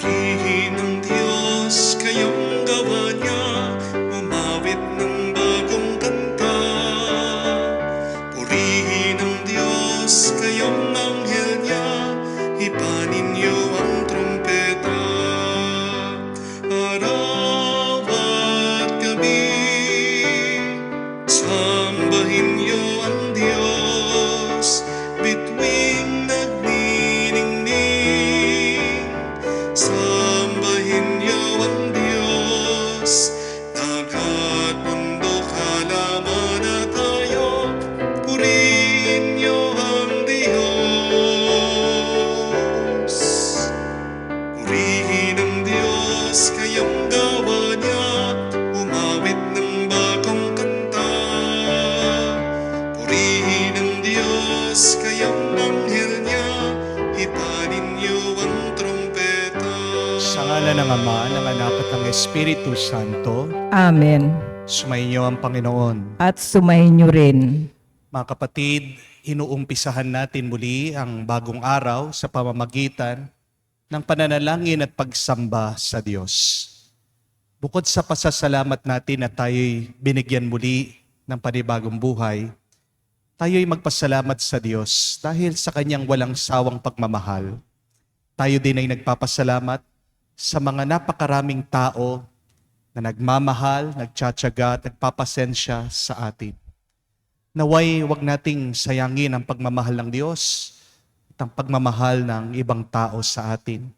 Purihin ng Diyos, kayong gawa niya, umawit ng bagong kanta. Purihin ng Diyos, kayong anghel niya, ipanin niyo ang trumpeta. Araw at gabi, sambahin niyo ang Diyos, bituing nagniningning. Sambahin niyo ang Diyos, dagat, bundok, halaman at hayop, purihin niyo ang Diyos. Purihin ang Diyos, kayong gawa niya, umawit ng bagong kanta. Purihin ang Diyos, kayong anghel niya, ipanin niyo ang trumpeta. Sa ngalan ng Ama, ng Anak at ng Espiritu Santo, Amen. sumainyo ang Panginoon. At sumayin niyo rin. Mga kapatid, inuumpisahan natin muli ang bagong araw sa pamamagitan ng pananalangin at pagsamba sa Diyos. Bukod sa pasasalamat natin na tayo'y binigyan muli ng panibagong buhay, tayo'y magpasalamat sa Diyos dahil sa Kanyang walang sawang pagmamahal. Tayo din ay nagpapasalamat sa mga napakaraming tao na nagmamahal, nagtsatsaga at nagpapasensya sa atin. Naway wag nating sayangin ang pagmamahal ng Diyos at ang pagmamahal ng ibang tao sa atin.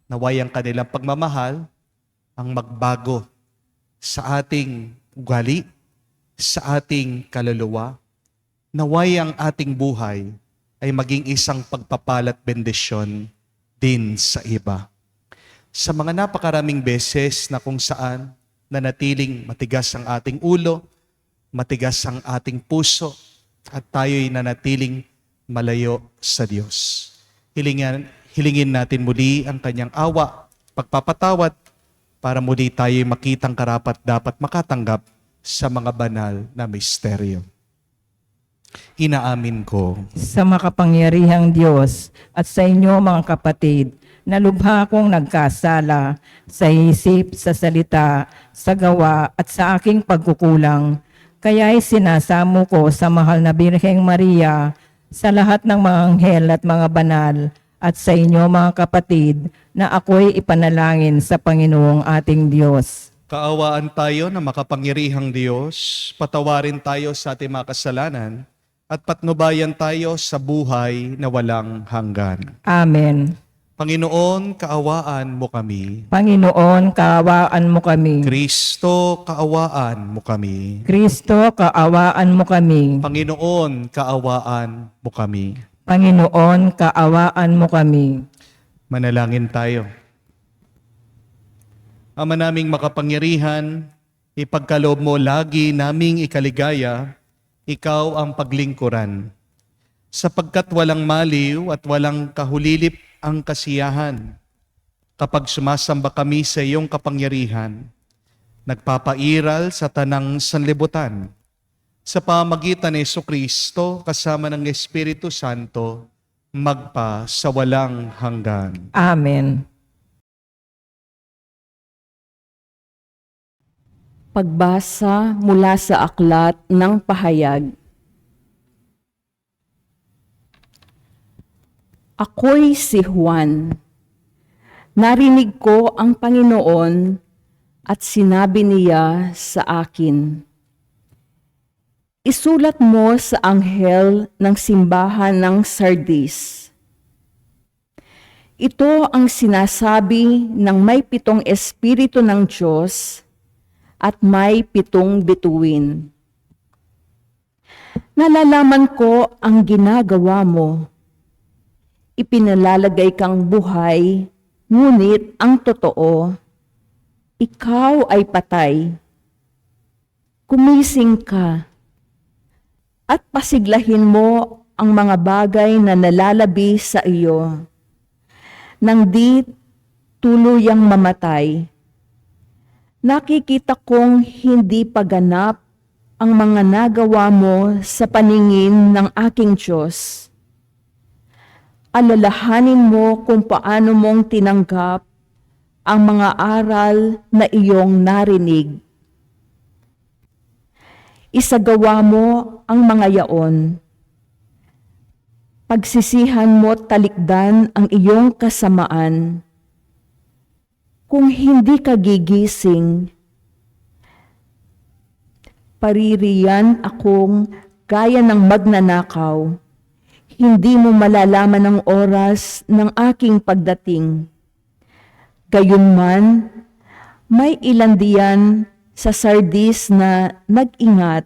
Naway ang kanilang pagmamahal ang magbago sa ating ugali, sa ating kaluluwa. Naway ang ating buhay ay maging isang pagpapalat bendisyon din sa iba. Sa mga napakaraming beses na kung saan nanatiling matigas ang ating ulo, matigas ang ating puso, at tayo'y nanatiling malayo sa Diyos. Hilingin natin muli ang Kanyang awa, pagpapatawad, para muli tayo'y makitang karapat dapat makatanggap sa mga banal na misteryo. Inaamin ko Sa makapangyarihang Diyos at sa inyo mga kapatid, na lubha akong nagkasala sa isip, sa salita, sa gawa at sa aking pagkukulang. Kaya'y sinasamo ko sa mahal na Birheng Maria, sa lahat ng mga anghel at mga banal, at sa inyo mga kapatid, na ako'y ipanalangin sa Panginoong ating Diyos. kaawaan tayo na makapangyarihang Diyos, patawarin tayo sa ating mga kasalanan, at patnubayan tayo sa buhay na walang hanggan. Amen. Panginoon, kaawaan mo kami. Panginoon, kaawaan mo kami. Kristo, kaawaan mo kami. Kristo, kaawaan mo kami. Panginoon, kaawaan mo kami. Panginoon, kaawaan mo kami. Manalangin tayo. Ama naming makapangyarihan, ipagkaloob mo lagi naming ikaligaya, ikaw ang paglingkuran. Sapagkat walang maliw at walang kahulilip ang kasiyahan. Kapag sumasamba kami sa iyong kapangyarihan, nagpapairal sa tanang sanlibutan. Sa pamagitan ni Jesucristo kasama ng Espiritu Santo, magpa sa walang hanggan. Amen. Pagbasa mula sa aklat ng pahayag. Ako'y si Juan. Narinig ko ang Panginoon at sinabi niya sa akin, isulat mo sa anghel ng simbahan ng Sardis. Ito ang sinasabi ng may 7 Espiritu ng Diyos at may 7 bituin. Nalalaman ko ang ginagawa mo. Ipinalalagay kang buhay, ngunit ang totoo, ikaw ay patay. Kumising ka at pasiglahin mo ang mga bagay na nalalabi sa iyo, nang di tuluyang mamatay. Nakikita kong hindi paganap ang mga nagawa mo sa paningin ng aking Diyos. Alalahanin mo kung paano mong tinanggap ang mga aral na iyong narinig. Isagawa mo ang mga yaon. Pagsisihan mo talikdan ang iyong kasamaan. Kung hindi ka gigising, paririyan akong gaya ng magnanakaw. Hindi mo malalaman ang oras ng aking pagdating. Gayunman, may ilan diyan sa Sardis na nag-ingat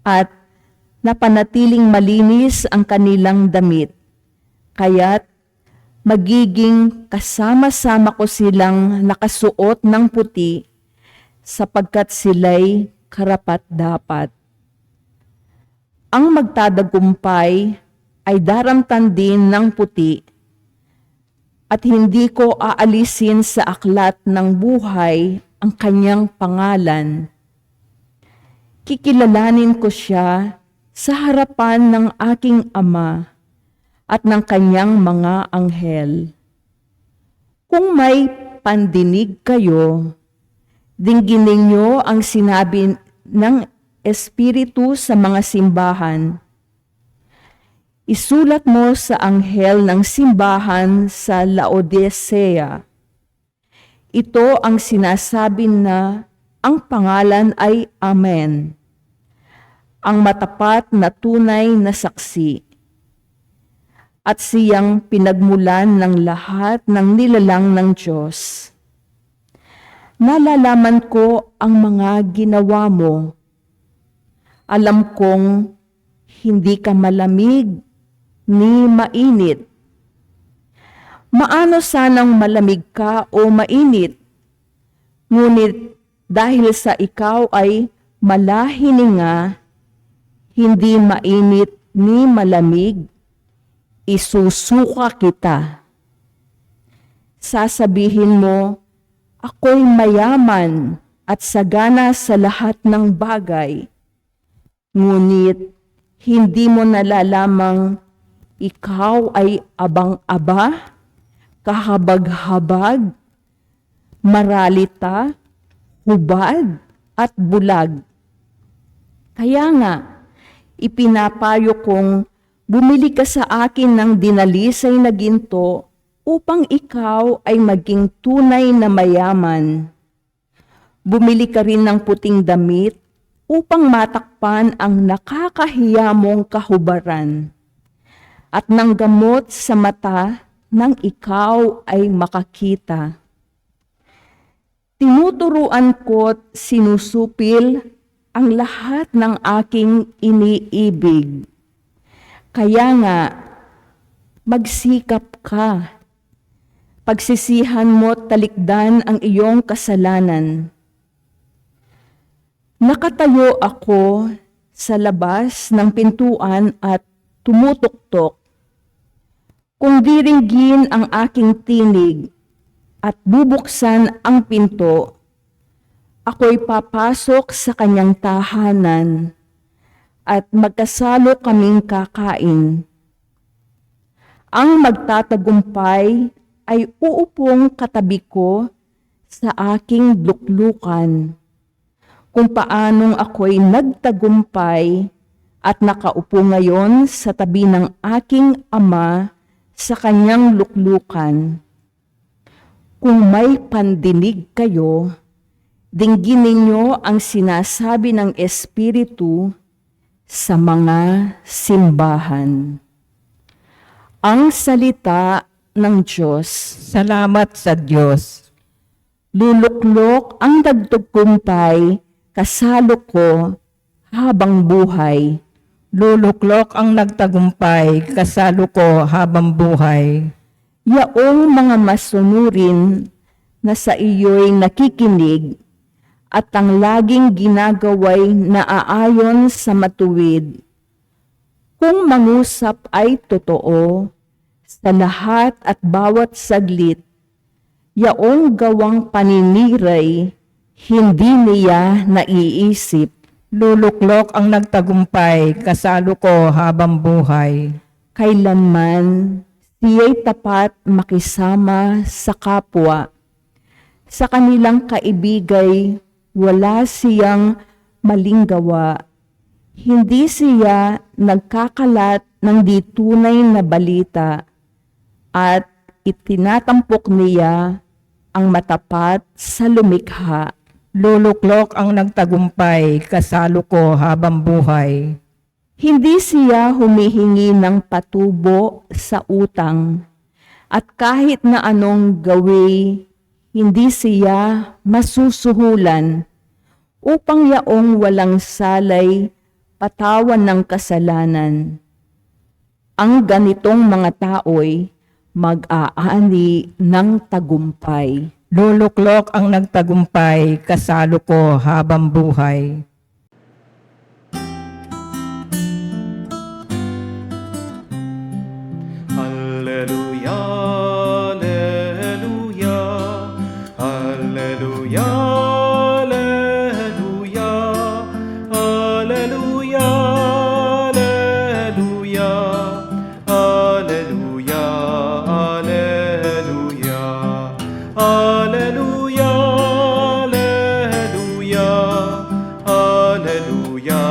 at napanatiling malinis ang kanilang damit. Kaya't magiging kasama-sama ko silang nakasuot ng puti sapagkat sila'y karapat-dapat. Ang magtatagumpay ay daramtan din ng puti at hindi ko aalisin sa aklat ng buhay ang kanyang pangalan. Kikilalanin ko siya sa harapan ng aking Ama at ng kanyang mga anghel. Kung may pandinig kayo, dingginin niyo ang sinabi ng Espiritu sa mga simbahan. Isulat mo sa anghel ng simbahan sa Laodicea. Ito ang sinasabi na ang pangalan ay Amen, ang matapat na tunay na saksi, at siyang pinagmulan ng lahat ng nilalang ng Diyos. Nalalaman ko ang mga ginawa mo. Alam kong hindi ka malamig ni mainit. Maano sanang malamig ka o mainit, ngunit dahil sa ikaw ay malahininga, hindi mainit ni malamig, isusuka kita. Sasabihin mo, ako'y mayaman at sagana sa lahat ng bagay. Ngunit hindi mo nalalamang ikaw ay abang-aba, kahabag-habag, maralita, hubad at bulag. Kaya nga, ipinapayo kong bumili ka sa akin ng dinalisay na ginto upang ikaw ay maging tunay na mayaman. Bumili ka rin ng puting damit upang matakpan ang nakakahiya mong kahubaran at ng gamot sa mata nang ikaw ay makakita. Tinuturuan ko't sinusupil ang lahat ng aking iniibig. Kaya nga, magsikap ka. Pagsisihan mo talikdan ang iyong kasalanan. Nakatayo ako sa labas ng pintuan at tumutuktok. Kung diringgin ang aking tinig at bubuksan ang pinto, ako'y papasok sa kanyang tahanan at magkasalo kaming kakain. Ang magtatagumpay ay uupong katabi ko sa aking luklukan. Kung paanong ako'y nagtagumpay at nakaupo ngayon sa tabi ng aking Ama sa kanyang luklukan. Kung may pandinig kayo, dinggin ninyo ang sinasabi ng Espiritu sa mga simbahan. Ang salita ng Diyos. Salamat sa Diyos. Luluklok ang nagtagumpay, kasalo ko habang buhay. Luluklok ang nagtagumpay, kasalo ko habang buhay. Yaong mga masunurin na sa iyo'y nakikinig at ang laging ginagaway na aayon sa matuwid. Kung mangusap ay totoo, sa lahat at bawat saglit, yaong gawang paniniray, hindi niya naiisip. Luluklok ang nagtagumpay, kasalo ko habang buhay. Kailanman siya'y tapat makisama sa kapwa Sa kanilang kaibigay, wala siyang maling gawa. Hindi siya nagkakalat ng di tunay na balita at itinatampok niya ang matapat sa lumikha. Luluklok ang nagtagumpay, kasalo ko habang buhay. Hindi siya humihingi ng patubo sa utang at kahit na anong gawi, hindi siya masusuhulan upang yaong walang salay patawan ng kasalanan. Ang ganitong mga tao'y mag-aani ng tagumpay. Luluklok ang nagtagumpay, kasalo ko habang buhay. Alleluia, alleluia, alleluia, alleluia, alleluia, alleluia, alleluia, alleluia, alleluia, alleluia,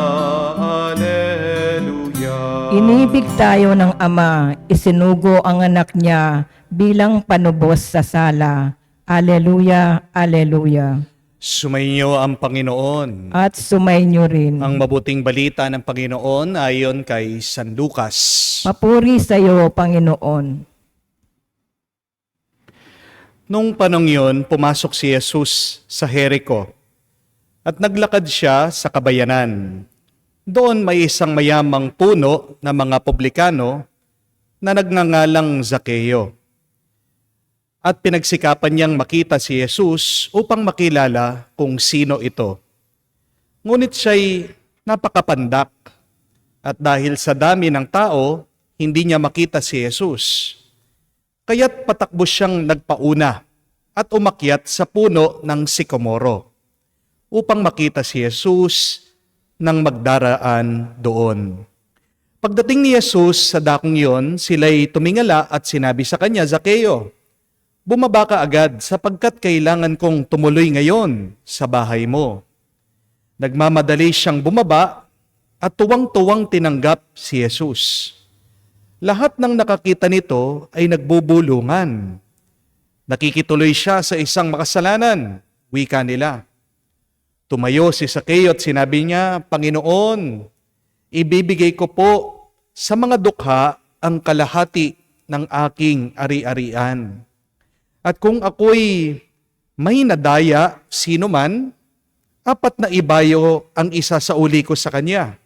alleluia. Inibig tayo ng Ama, isinugo ang anak niya bilang panubos sa sala. Aleluya, aleluya. Sumainyo ang Panginoon. At sumainyo rin. Ang mabuting balita ng Panginoon ayon kay San Lucas. Papuri sa iyo, Panginoon. Nung panong yun, pumasok si Jesus sa Jericho at naglakad siya sa kabayanan. Doon may isang mayamang puno na mga publikano na nagngangalang Zakeo. At pinagsikapan niyang makita si Jesus upang makilala kung sino ito. Ngunit siya'y napakapandak at dahil sa dami ng tao, hindi niya makita si Jesus. Kaya't patakbo siyang nagpauna at umakyat sa puno ng sikomoro upang makita si Jesus nang magdaraan doon. Pagdating ni Jesus sa dakong iyon, sila'y tumingala at sinabi sa kanya, Zakeo, bumaba ka agad sapagkat kailangan kong tumuloy ngayon sa bahay mo. Nagmamadali siyang bumaba at tuwang-tuwang tinanggap si Jesus. Lahat ng nakakita nito ay nagbubulungan. Nakikituloy siya sa isang makasalanan, wika nila. Tumayo si Zakeo at sinabi niya, Panginoon, ibibigay ko po sa mga dukha ang kalahati ng aking ari-arian. At kung ako'y may nadaya sino man, 4 na ibayo ang isa sa uli ko sa kanya.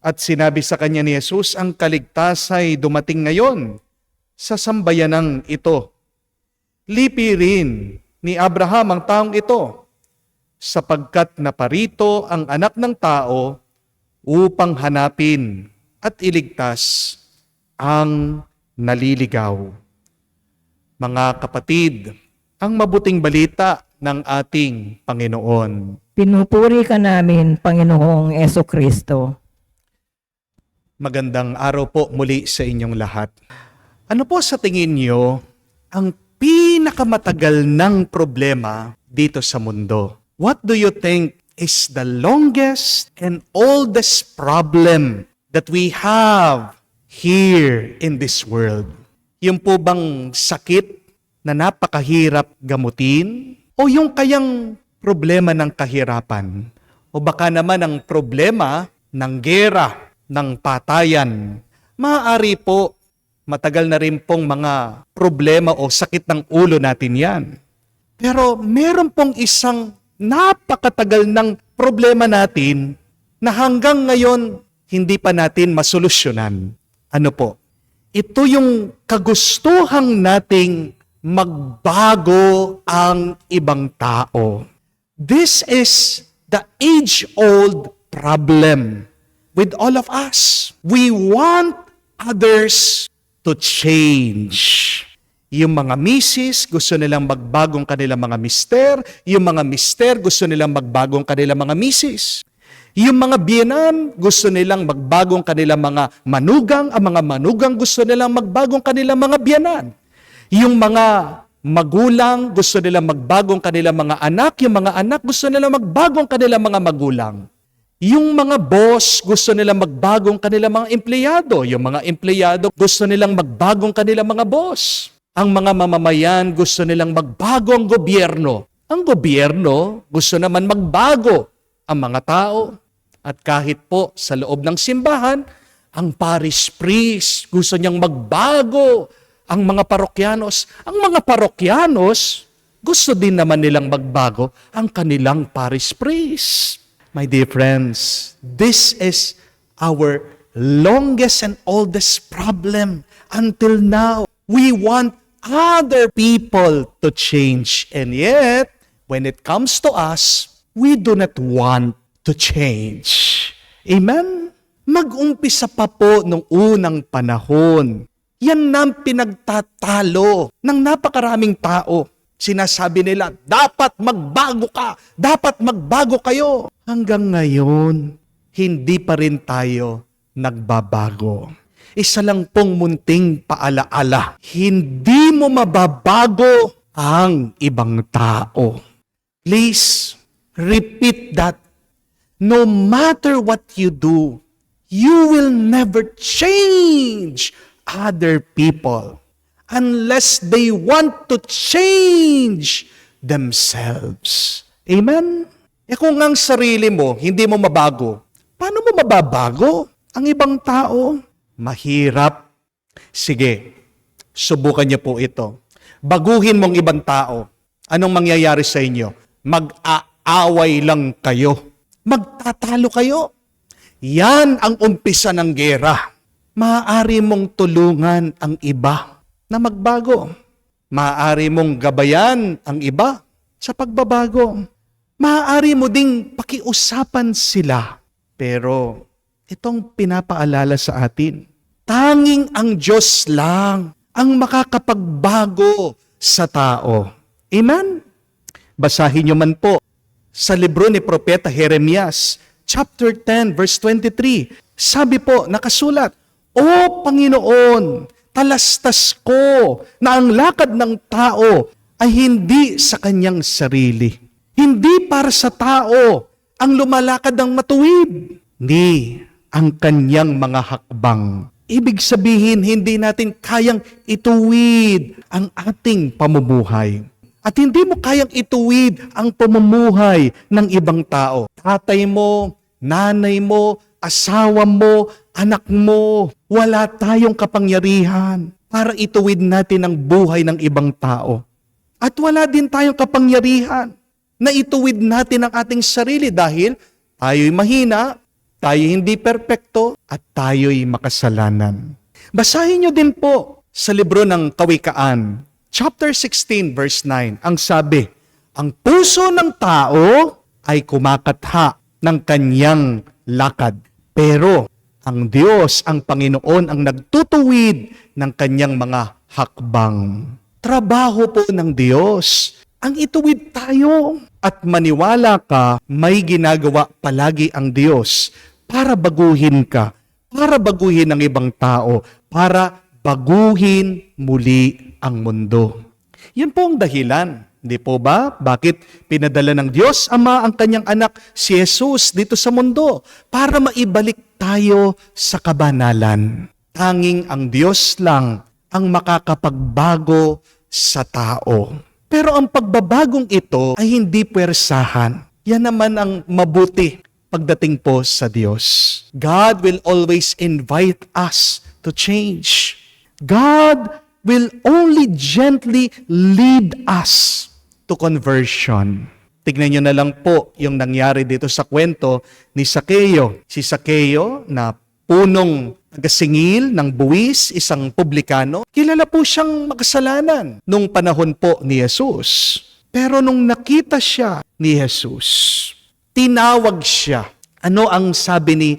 At sinabi sa kanya ni Jesus, ang kaligtas ay dumating ngayon sa sambayanang ito. Lipi rin ni Abraham ang taong ito, sapagkat naparito ang anak ng tao upang hanapin at iligtas ang naliligaw. Mga kapatid, ang mabuting balita ng ating Panginoon. Pinupuri ka namin, Panginoong Jesucristo. Magandang araw po muli sa inyong lahat. Ano po sa tingin niyo ang pinakamatagal ng problema dito sa mundo? What do you think is the longest and oldest problem that we have here in this world? Yung po bang sakit na napakahirap gamutin? O yung kayang problema ng kahirapan? O baka naman ang problema ng gera, ng patayan? Maaari po, matagal na rin pong mga problema o sakit ng ulo natin yan. Pero meron pong isang napakatagal ng problema natin na hanggang ngayon hindi pa natin masolusyonan. Ano po? Ito yung kagustuhang nating magbago ang ibang tao. This is the age-old problem with all of us. We want others to change. Yung mga misis, gusto nilang magbagong kanilang mga mister. Yung mga mister, gusto nilang magbagong kanilang mga misis. Yung mga biyenan, gusto nilang magbagong kanilang mga manugang. Ang mga manugang, gusto nilang magbagong kanilang mga biyenan. Yung mga Magulang, gusto nila magbago ang kanilang mga anak. Yung mga anak, gusto nila magbago ang kanilang mga magulang. Yung mga boss, gusto nilang magbago ang kanilang mga empleyado. Yung mga empleyado, gusto nilang magbago ang kanilang mga boss. Ang mga mamamayan, gusto nilang magbago ang gobyerno. Ang gobyerno, gusto naman magbago ang mga tao. At kahit po sa loob ng simbahan, ang parish priest, gusto niyang magbago ang mga parokyanos. Ang mga parokyanos, gusto din naman nilang magbago ang kanilang parish priest. My dear friends, this is our longest and oldest problem until now. We want other people to change. And yet, when it comes to us, we do not want to change. Amen? Mag-umpisa pa po nung unang panahon. Yan na pinagtatalo ng napakaraming tao. Sinasabi nila, dapat magbago ka, dapat magbago kayo. Hanggang ngayon, hindi pa rin tayo nagbabago. Isa lang pong munting paalaala, hindi mo mababago ang ibang tao. Please, repeat that. No matter what you do, you will never change other people unless they want to change themselves. Amen? Kung ang sarili mo, hindi mo mabago, paano mo mababago ang ibang tao? Mahirap. Sige, subukan niyo po ito. Baguhin mong ibang tao. Anong mangyayari sa inyo? Mag-aaway lang kayo. Magtatalo kayo. Yan ang umpisa ng gera. Maaari mong tulungan ang iba na magbago. Maaari mong gabayan ang iba sa pagbabago. Maaari mo ding pakiusapan sila. Pero itong pinapaalala sa atin, tanging ang Diyos lang ang makakapagbago sa tao. Amen? Basahin niyo man po sa libro ni Propeta Jeremias, chapter 10, verse 23. Sabi po, nakasulat, O Panginoon, talastas ko na ang lakad ng tao ay hindi sa kanyang sarili. Hindi para sa tao ang lumalakad ng matuwid. Hindi ang kanyang mga hakbang. Ibig sabihin, hindi natin kayang ituwid ang ating pamumuhay. At hindi mo kayang ituwid ang pamumuhay ng ibang tao. Tatay mo, nanay mo, asawa mo, anak mo, wala tayong kapangyarihan para ituwid natin ang buhay ng ibang tao. At wala din tayong kapangyarihan na ituwid natin ang ating sarili dahil tayo'y mahina, tayo hindi perpekto, at tayo'y makasalanan. Basahin nyo din po sa libro ng Kawikaan, chapter 16, verse 9, ang sabi, ang puso ng tao ay kumakatha ng kanyang lakad. Pero ang Diyos, ang Panginoon, ang nagtutuwid ng kanyang mga hakbang. Trabaho po ng Diyos ang ituwid tayo. At maniwala ka, may ginagawa palagi ang Diyos para baguhin ka, para baguhin ang ibang tao, para baguhin muli ang mundo. Yan po ang dahilan. Hindi po ba? Bakit pinadala ng Diyos Ama ang kanyang anak si Jesus dito sa mundo? Para maibalik tayo sa kabanalan. Tanging ang Diyos lang ang makakapagbago sa tao. Pero ang pagbabagong ito ay hindi puwersahan. Yan naman ang mabuti pagdating po sa Diyos. God will always invite us to change. God will only gently lead us to conversion. Tignan nyo na lang po yung nangyari dito sa kwento ni Sakeo. Si Sakeo na punong tagasingil ng buwis, isang publikano, kilala po siyang makasalanan nung panahon po ni Jesus. Pero nung nakita siya ni Jesus, tinawag siya. Ano ang sabi ni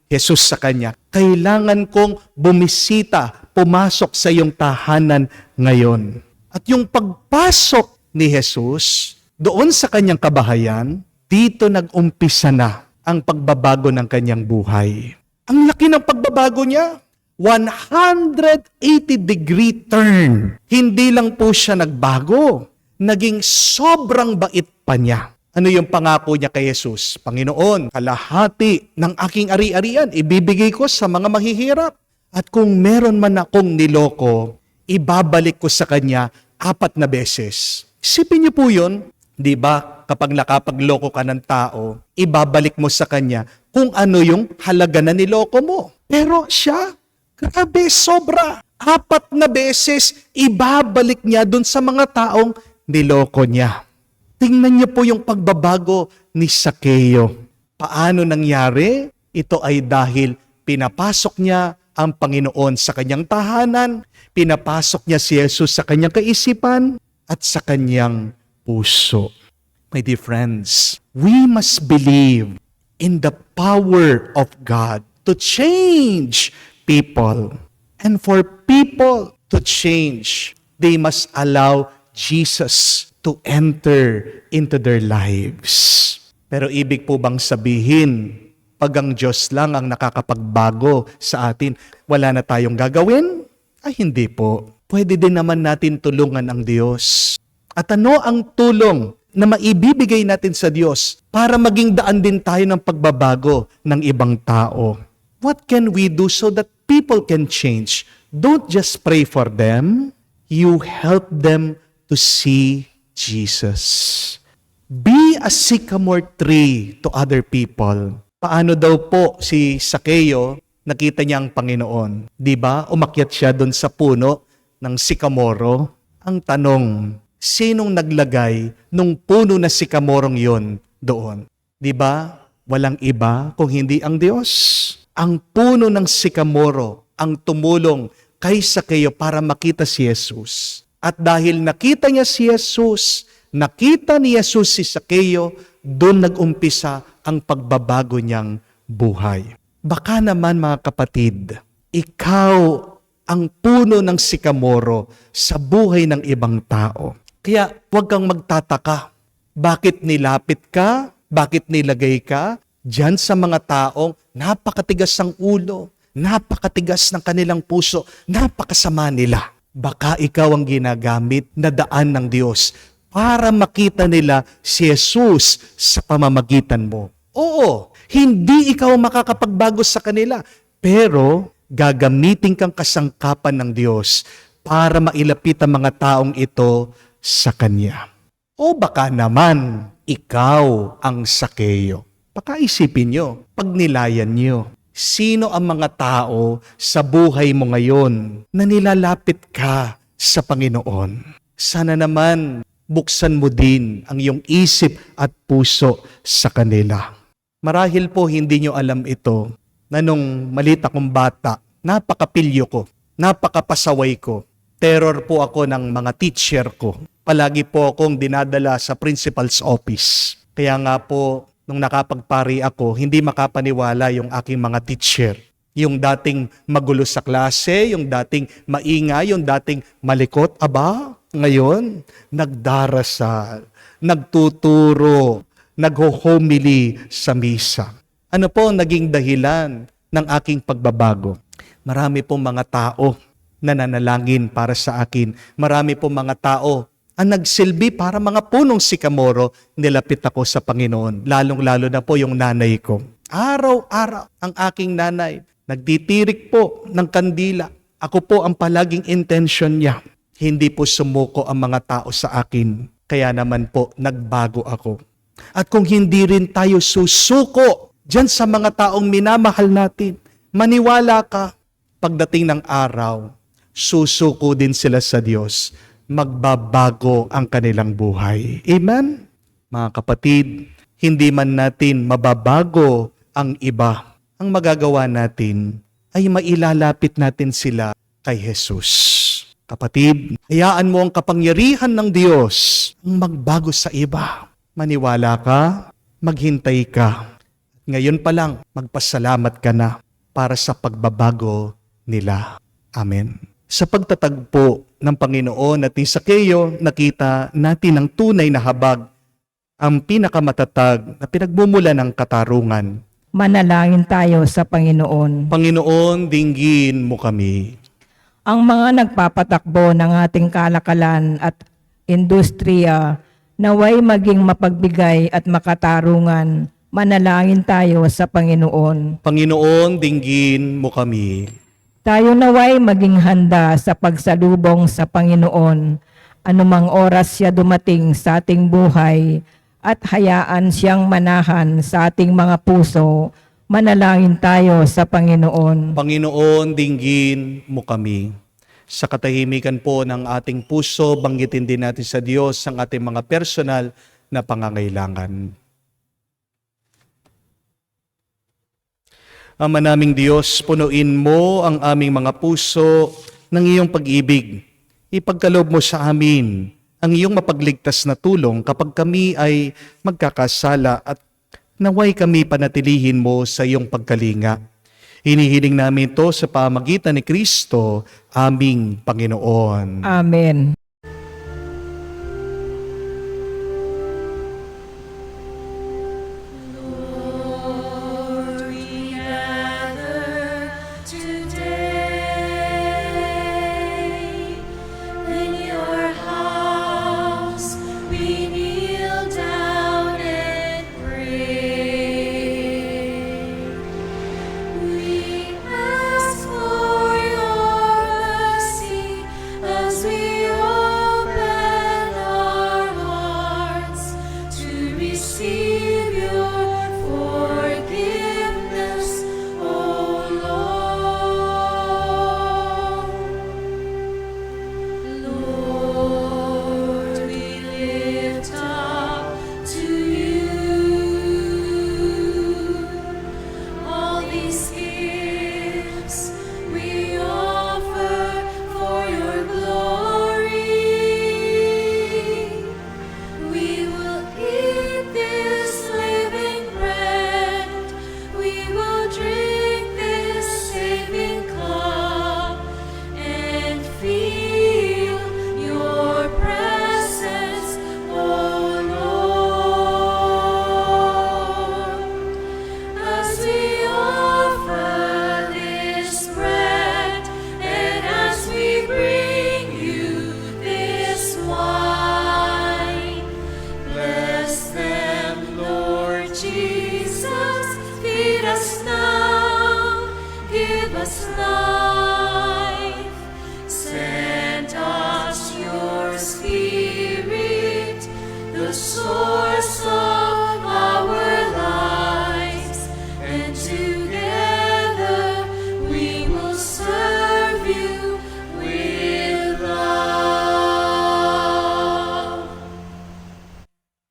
Jesus sa kanya? Kailangan kong bumisita, pumasok sa iyong tahanan ngayon. At yung pagpasok ni Jesus, doon sa kanyang kabahayan, dito nag-umpisa na ang pagbabago ng kanyang buhay. Ang laki ng pagbabago niya. 180-degree turn. Hindi lang po siya nagbago, naging sobrang bait pa niya. Ano yung pangako niya kay Jesus? Panginoon, kalahati ng aking ari-arian, ibibigay ko sa mga mahihirap. At kung meron man akong niloko, ibabalik ko sa kanya 4 na beses. Isipin niyo po yun, di ba? Kapag nakapagloko ka ng tao, ibabalik mo sa kanya kung ano yung halaga na niloko mo. Pero siya, grabe, sobra. 4 na beses, ibabalik niya dun sa mga taong niloko niya. Tingnan niyo po yung pagbabago ni Sakeo. Paano nangyari? Ito ay dahil pinapasok niya ang Panginoon sa kanyang tahanan, pinapasok niya si Jesus sa kanyang kaisipan at sa kanyang puso. My dear friends, we must believe in the power of God to change people. And for people to change, they must allow Jesus to enter into their lives. Pero ibig po bang sabihin, pag ang Diyos lang ang nakakapagbago sa atin, wala na tayong gagawin? Ay hindi po. Pwede din naman natin tulungan ang Diyos. At ano ang tulong na maibibigay natin sa Diyos para maging daan din tayo ng pagbabago ng ibang tao? What can we do so that people can change? Don't just pray for them. You help them to see Jesus. Be a sycamore tree to other people. Paano daw po si Sakeo nakita niya ang Panginoon? Di ba? Umakyat siya doon sa puno ng sikamoro. Ang tanong, sinong naglagay nung puno na sikamorong yon doon? Di ba? Walang iba kung hindi ang Diyos. Ang puno ng sikamoro ang tumulong kay Sakeo para makita si Jesus. At dahil nakita niya si Jesus, nakita ni Jesus si Sakeo, doon nag-umpisa ang pagbabago niyang buhay. Baka naman mga kapatid, ikaw ang puno ng sikamoro sa buhay ng ibang tao. Kaya huwag kang magtataka. Bakit nilapit ka? Bakit nilagay ka? Diyan sa mga taong napakatigas ng ulo, napakatigas ng kanilang puso, napakasama nila. Baka ikaw ang ginagamit na daan ng Diyos para makita nila si Jesus sa pamamagitan mo. Oo, hindi ikaw makakapagbago sa kanila, pero gagamitin kang kasangkapan ng Diyos para mailapit ang mga taong ito sa Kanya. O baka naman, ikaw ang Sakeo. Baka isipin nyo, pagnilayan nyo, sino ang mga tao sa buhay mo ngayon na nilalapit ka sa Panginoon? Sana naman, buksan mo din ang iyong isip at puso sa kanila. Marahil po hindi nyo alam ito, na nung maliit akong bata, napakapilyo ko, napakapasaway ko. Terror po ako ng mga teacher ko. Palagi po akong dinadala sa principal's office. Kaya nga po, nung nakapagpari ako, hindi makapaniwala yung aking mga teacher. Yung dating magulo sa klase, yung dating maingay, yung dating malikot. Aba, ngayon, nagdarasal, nagtuturo, nagho-homily sa misa. Ano po ang naging dahilan ng aking pagbabago? Marami pong mga tao na nanalangin para sa akin. Marami pong mga tao ang nagsilbi para mga punong sikamoro, nilapit ako sa Panginoon. Lalong-lalo na po yung nanay ko. Araw-araw ang aking nanay, nagtitirik po ng kandila. Ako po ang palaging intention niya. Hindi po sumuko ang mga tao sa akin. Kaya naman po, nagbago ako. At kung hindi rin tayo susuko dyan sa mga taong minamahal natin, maniwala ka, pagdating ng araw, susuko din sila sa Diyos. Magbabago ang kanilang buhay. Amen? Mga kapatid, hindi man natin mababago ang iba. Ang magagawa natin ay mailalapit natin sila kay Jesus. Kapatid, hayaan mo ang kapangyarihan ng Diyos ang magbago sa iba. Maniwala ka, maghintay ka. Ngayon pa lang, magpasalamat ka na para sa pagbabago nila. Amen. Sa pagtatagpo ng Panginoon at ni Sakeo, nakita natin ang tunay na habag, ang pinakamatatag na pinagmumula ng katarungan. Manalangin tayo sa Panginoon. Panginoon, dinggin mo kami. Ang mga nagpapatakbo ng ating kalakalan at industriya naway maging mapagbigay at makatarungan. Manalangin tayo sa Panginoon. Panginoon, dinggin mo kami. Tayo naway maging handa sa pagsalubong sa Panginoon. Anumang oras siya dumating sa ating buhay at hayaan siyang manahan sa ating mga puso. Manalangin tayo sa Panginoon. Panginoon, dinggin mo kami. Sa katahimikan po ng ating puso, banggitin din natin sa Diyos ang ating mga personal na pangangailangan. Ama naming Diyos, punuin mo ang aming mga puso ng iyong pag-ibig. Ipagkaloob mo sa amin ang iyong mapagligtas na tulong kapag kami ay magkakasala at naway kami panatilihin mo sa iyong pagkalinga. Hinihiling namin ito sa pamagitan ni Kristo, aming Panginoon. Amen. Receive your forgiveness, O Lord. Lord, we lift up to you all these gifts we offer for your glory. We will eat this living bread. We will drink this saving cup and feel your presence, O Lord. As we offer this bread and as we bring you this wine, bless them, Lord Jesus. Feed us now, give us life. Send us your Spirit, the source of our lives, and together we will serve you with love.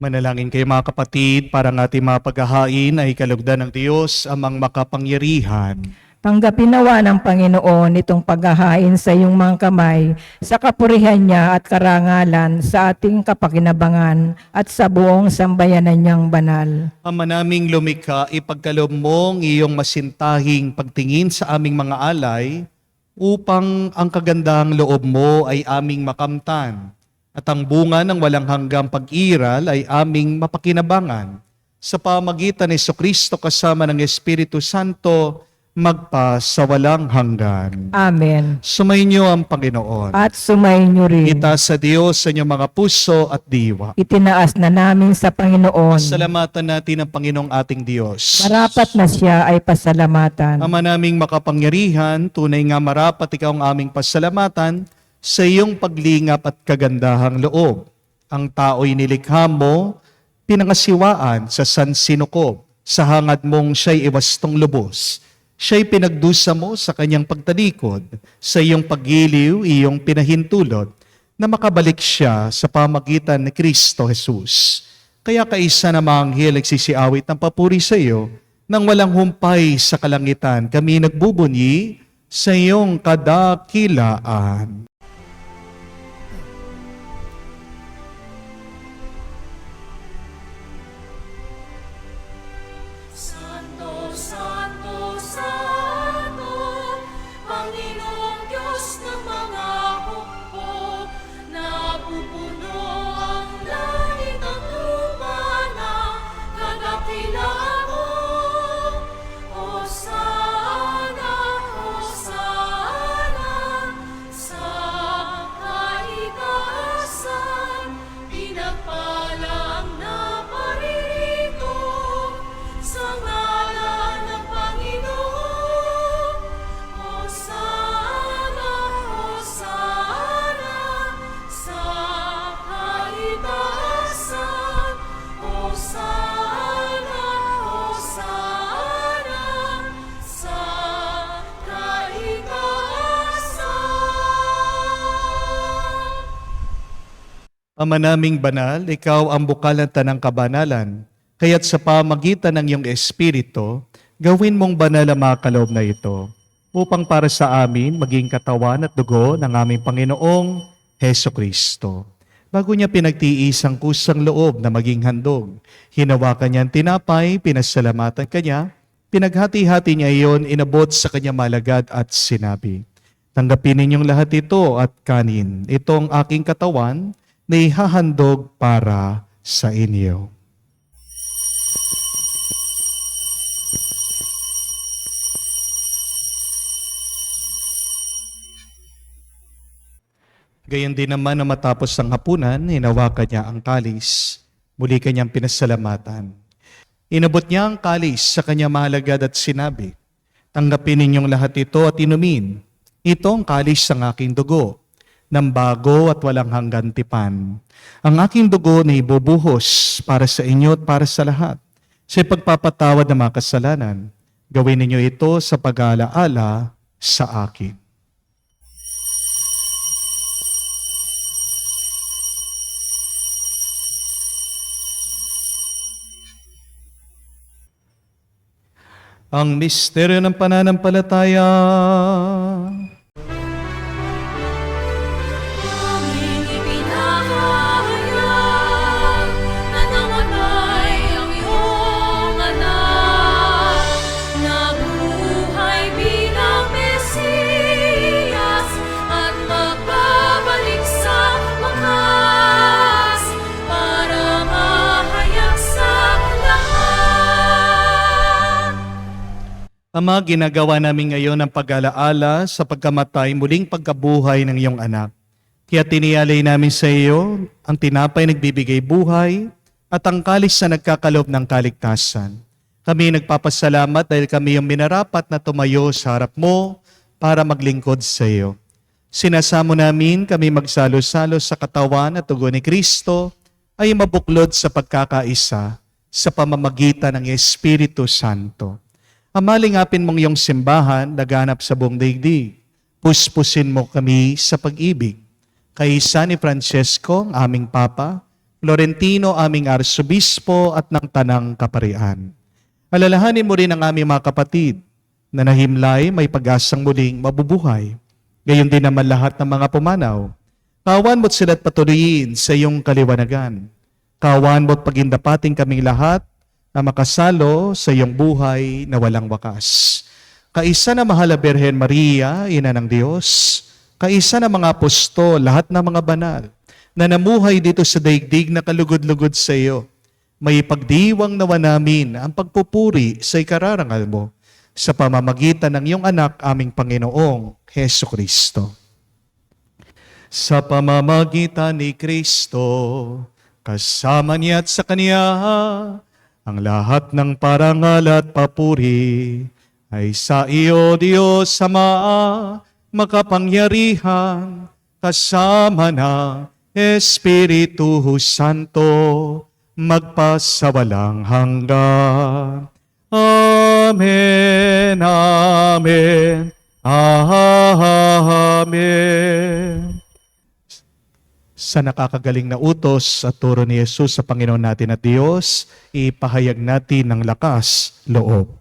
Manalangin kayo mga kapatid, para ng ating mga paghahain ay kalugdan ng Diyos amang makapangyarihan. Tanggapin nawa ng Panginoon itong paghahain sa iyong mga kamay sa kapurihan niya at karangalan sa ating kapakinabangan at sa buong sambayanan niyang banal. Ama naming lumikha, ipagkaloob mong iyong masintahing pagtingin sa aming mga alay upang ang kagandahang loob mo ay aming makamtan at ang bunga ng walang hanggang pag-iral ay aming mapakinabangan. Sa pamagitan ni Jesucristo kasama ng Espiritu Santo, magpa sa walang hanggan. Amen. Sumainyo ang Panginoon. At sumainyo rin. Itaas sa Diyos sa inyong mga puso at diwa. Itinaas na namin sa Panginoon. Salamatan natin ang Panginoong ating Diyos. Marapat na siya ay pasalamatan. Ama naming makapangyarihan, tunay nga marapat ikaw ang aming pasalamatan sa iyong paglingap at kagandahang loob. Ang tao'y nilikha mo, pinangasiwaan sa sansinukob, sa hangad mong siya'y iwastong lubos. Siya'y pinagdusa mo sa kanyang pagtalikod, sa iyong paggiliw, iyong pinahintulot, na makabalik siya sa pamagitan ni Kristo Jesus. Kaya kaisa na mga anghel nagsisiawit ng papuri sa iyo, nang walang humpay sa kalangitan, kami nagbubunyi sa iyong kadakilaan. Santo, Santo, Santo, Panginoong Diyos ng mga hukbo, napupuno ang langit at lupa ng kadakilaan mo. Ama naming banal, ikaw ang bukal ng tanang kabanalan, kaya't sa pamagitan ng iyong Espiritu, gawin mong banal ang mga kaloob na ito, upang para sa amin maging katawan at dugo ng aming Panginoong Heso Kristo. Bago niya pinagtiis ang kusang loob na maging handog, hinawakan niya ang tinapay, pinasalamatan kanya, pinaghati-hati niya iyon, inabot sa kanya malagad at sinabi, "Tanggapin ninyong lahat ito at kanin. Ito ang aking katawan na ihahandog para sa inyo." Gayon din naman na matapos ang hapunan, hinawakan niya ang kalis. Muli kanyang pinasalamatan. Inabot niya ang kalis sa kanya mahalagad at sinabi, "Tanggapin ninyong lahat ito at inumin. Ito ang kalis ng aking dugo, ng bago at walang hanggan tipan. Ang aking dugo na ibubuhos para sa inyo at para sa lahat, sa pagpapatawad ng mga kasalanan. Gawin ninyo ito sa pag-aalaala sa akin." Ang misteryo ng pananampalataya. Aming ipinahayag na namatay ang iyong anak, nabuhay bilang Mesiyas at magbabalik sa wakas para mahayag sa lahat. Ama, ginagawa namin ngayon ang pag-alaala sa pagkamatay, muling pagkabuhay ng iyong anak. Kaya tinialay namin sa iyo ang tinapay nagbibigay buhay at ang kalis na nagkakalob ng kaligtasan. Kami nagpapasalamat dahil kami yung minarapat na tumayo sa harap mo para maglingkod sa iyo. Sinasamo namin kami magsalo-salo sa katawan at dugo ni Kristo ay mabuklod sa pagkakaisa sa pamamagitan ng Espiritu Santo. Amalingapin mong iyong simbahan, laganap sa buong daigdig. Puspusin mo kami sa pag-ibig. Kaisa ni Francesco, aming Papa, Florentino, aming Arsobispo at ng Tanang Kaparian. Alalahanin mo rin ang aming mga kapatid na nahimlay may pag-asang muling mabubuhay. Gayon din naman lahat ng mga pumanaw. Kawan mo't sila't patuloyin sa iyong kaliwanagan. Kawan mo't pagindapating kaming lahat na makasalo sa iyong buhay na walang wakas. Kaisa na mahal na Birhen Maria, Ina ng Diyos, kaisa na mga apostol, lahat ng mga banal, na namuhay dito sa daigdig na kalugod-lugod sa iyo, may pagdiwang nawa namin ang pagpupuri sa ikararangal mo sa pamamagitan ng iyong anak, aming Panginoong Heso Kristo. Sa pamamagitan ni Kristo, kasama niya at sa Kanya, ang lahat ng parangal at papuri ay sa iyo, Diyos Ama, makapangyarihan, kasama ng Espiritu Santo, magpasawalang hanggan. Amen, amen, amen. Sa nakakagaling na utos at turo ni Jesus sa Panginoon natin at Diyos, ipahayag natin ng lakas loob.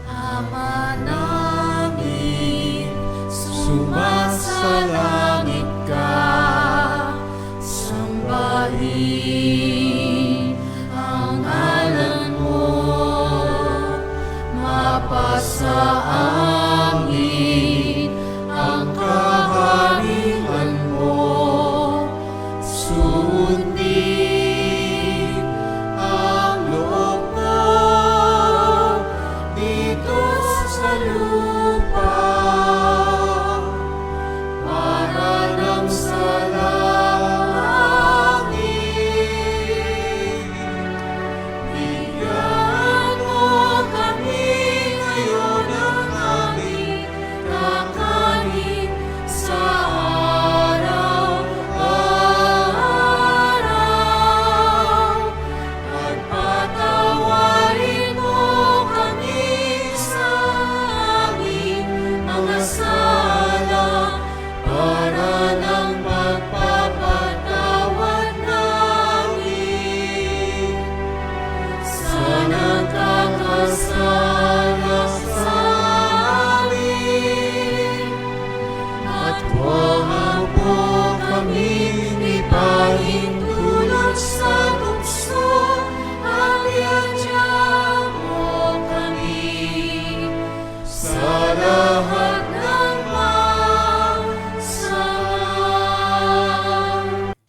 Ama namin, sumasalangit ka, sambahin ang ngalan mo, mapasa amin ang kaharian mo, sundin ang loob mo dito sa lupa para nang sa langit. Bigyan mo kami ngayon ng aming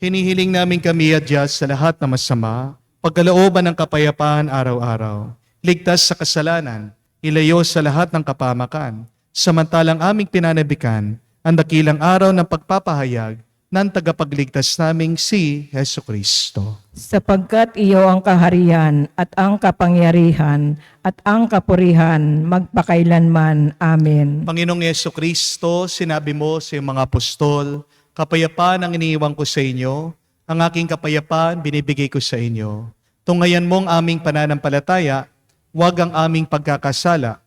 Hinihiling namin kami adyas sa lahat na masama, pagkalooban ng kapayapaan araw-araw, ligtas sa kasalanan, ilayo sa lahat ng kapamakan, samantalang aming pinanabikan ang dakilang araw ng pagpapahayag ng tagapagligtas naming si Hesu Kristo. Sapagkat iyo ang kaharian at ang kapangyarihan at ang kapurihan magpakailanman. Amen. Panginoong Hesu Kristo, sinabi mo sa iyong mga apostol, kapayapaan ang iniiwan ko sa inyo, ang aking kapayapaan binibigay ko sa inyo. Tunghayan mong aming pananampalataya, huwag ang aming pagkakasala.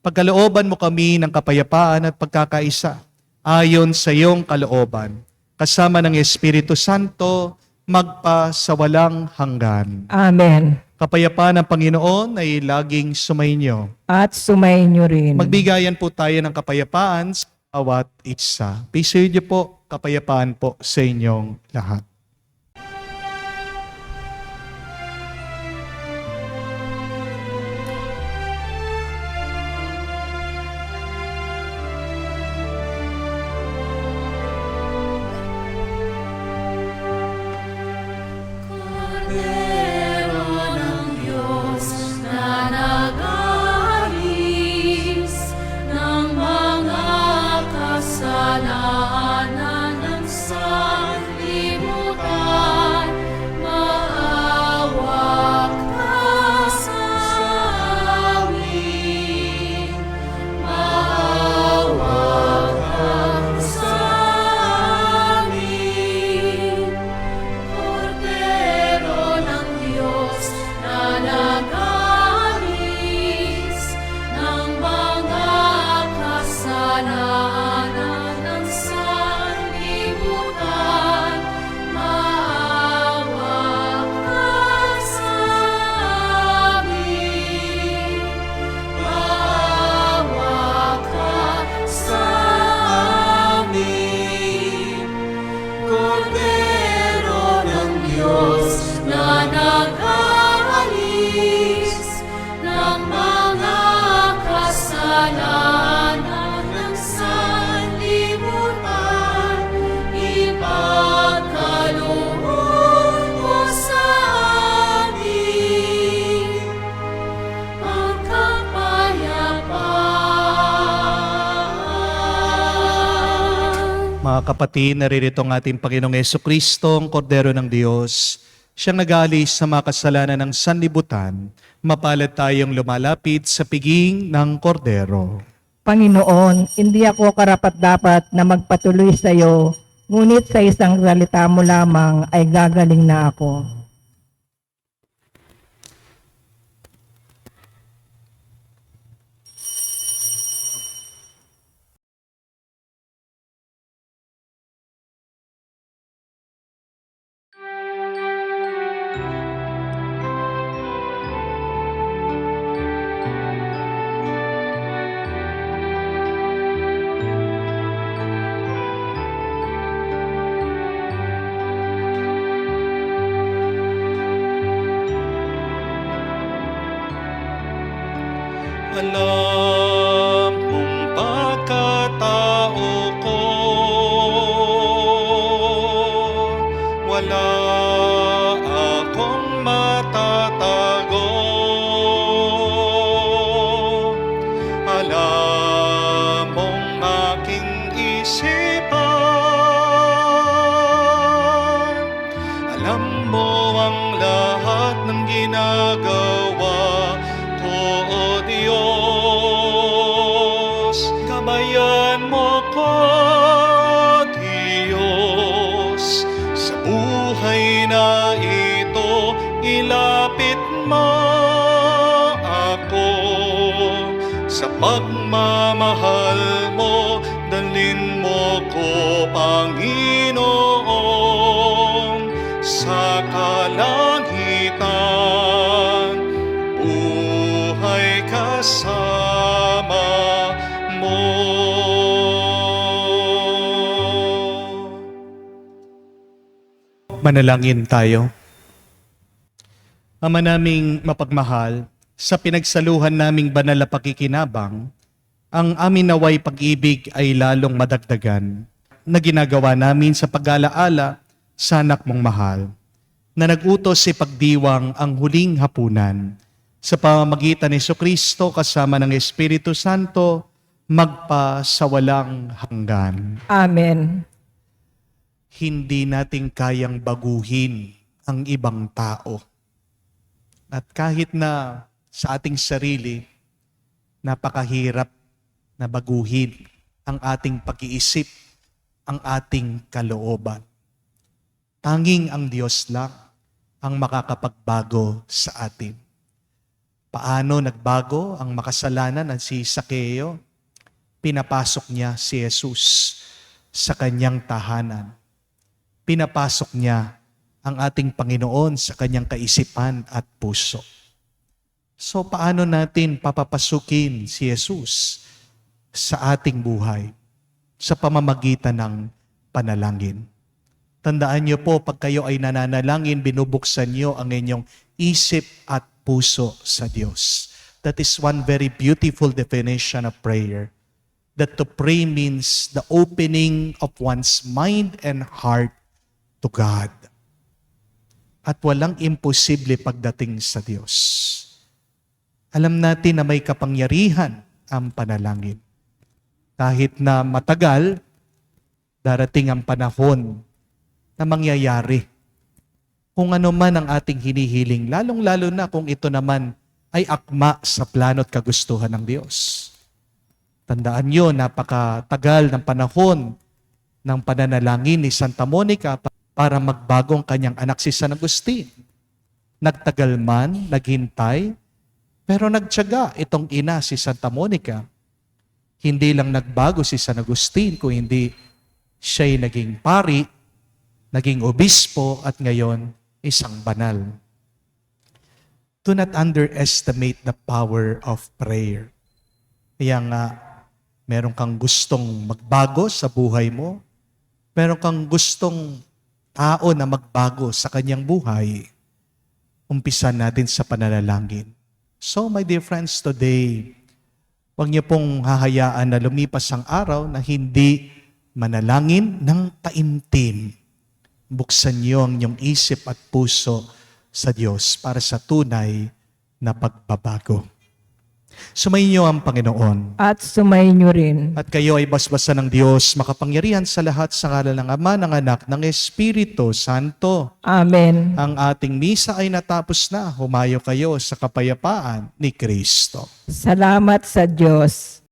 Pagkalooban mo kami ng kapayapaan at pagkakaisa, ayon sa iyong kalooban, kasama ng Espiritu Santo, magpa sa walang hanggan. Amen. Kapayapaan ng Panginoon ay laging sumainyo. At sumainyo rin. Magbigayan po tayo ng kapayapaan sa bawat isa. Piso niyo po, kapayapaan po sa inyong lahat. Cordero ng Diyos na nag-aalis ng mga kasalanan ng sanlibutan, maawa ka sa amin. Maawa ka sa amin. Cordero ng Diyos na nag-aalis ng mga kasalanan ng sanlibutan, maawa ka sa amin. Maawa ka sa amin. Cordero ng Diyos na nag-aalis ng mga kasalanan ng sanlibutan, ipagkaloob mo sa amin ang kapayapaan. Mga kapatid, naririto ang ating Panginoong Jesucristo, ang Kordero ng Diyos. Siyang nag-aalis sa mga kasalanan ng sanlibutan. Mapalad tayong lumalapit sa piging ng Kordero. Panginoon, hindi ako karapat-dapat na magpatuloy sa iyo, ngunit sa isang salita mo lamang ay gagaling na ako. Alam mong pagkatao ko, wala akong matatago. Alam mong aking isipan, alam mo ang lahat ng ginagawa ko, O Diyos. Gabayan mo ko, Diyos, sa buhay na ito. Ilapit mo ako sa pagmamahal mo. Dalhin mo ko, Panginoon, sa kalangitan. Buhay kasama mo. Manalangin tayo. Ama naming mapagmahal, sa pinagsaluhan naming banal na pakikinabang, ang amin naway pag-ibig ay lalong madagdagan na ginagawa namin sa pag-alaala sa anak mong mahal, na nagutos ipagdiwang ang huling hapunan sa pamamagitan ni Jesucristo kasama ng Espiritu Santo, magpa sa walang hanggan. Amen. Hindi natin kayang baguhin ang ibang tao. At kahit na sa ating sarili, napakahirap na baguhin ang ating pag-iisip, ang ating kalooban. Tanging ang Diyos lang ang makakapagbago sa atin. Paano nagbago ang makasalanan at si Sakeo? Pinapasok niya si Jesus sa kanyang tahanan. Pinapasok niya ang ating Panginoon sa kanyang kaisipan at puso. So paano natin papapasukin si Jesus sa ating buhay sa pamamagitan ng panalangin? Tandaan niyo po, pag kayo ay nananalangin, binubuksan niyo ang inyong isip at puso sa Diyos. That is one very beautiful definition of prayer. That to pray means the opening of one's mind and heart to God. At walang imposible pagdating sa Diyos. Alam natin na may kapangyarihan ang panalangin. Kahit na matagal, darating ang panahon na mangyayari. Kung ano man ang ating hinihiling, lalong-lalo na kung ito naman ay akma sa plano at kagustuhan ng Diyos. Tandaan nyo, napakatagal ng panahon ng pananalangin ni Santa Monica para magbago ang kanyang anak si San Agustin. Nagtagal man, naghintay, pero nagtiyaga itong ina si Santa Monica. Hindi lang nagbago si San Agustin, kung hindi siya'y naging pari, naging obispo, at ngayon isang banal. Do not underestimate the power of prayer. Kaya nga, meron kang gustong magbago sa buhay mo, meron kang gustong tao na magbago sa kanyang buhay, umpisan natin sa pananalangin. So my dear friends, today, huwag niyo pong hahayaan na lumipas ang araw na hindi manalangin ng taimtim. Buksan niyo ang inyong isip at puso sa Diyos para sa tunay na pagbabago. Sumayin niyo ang Panginoon. At sumayin niyo rin. At kayo ay basbasan ng Diyos, makapangyarihan sa lahat sa ngalan ng Ama, ng Anak, ng Espiritu Santo. Amen. Ang ating misa ay natapos na. Humayo kayo sa kapayapaan ni Kristo. Salamat sa Diyos.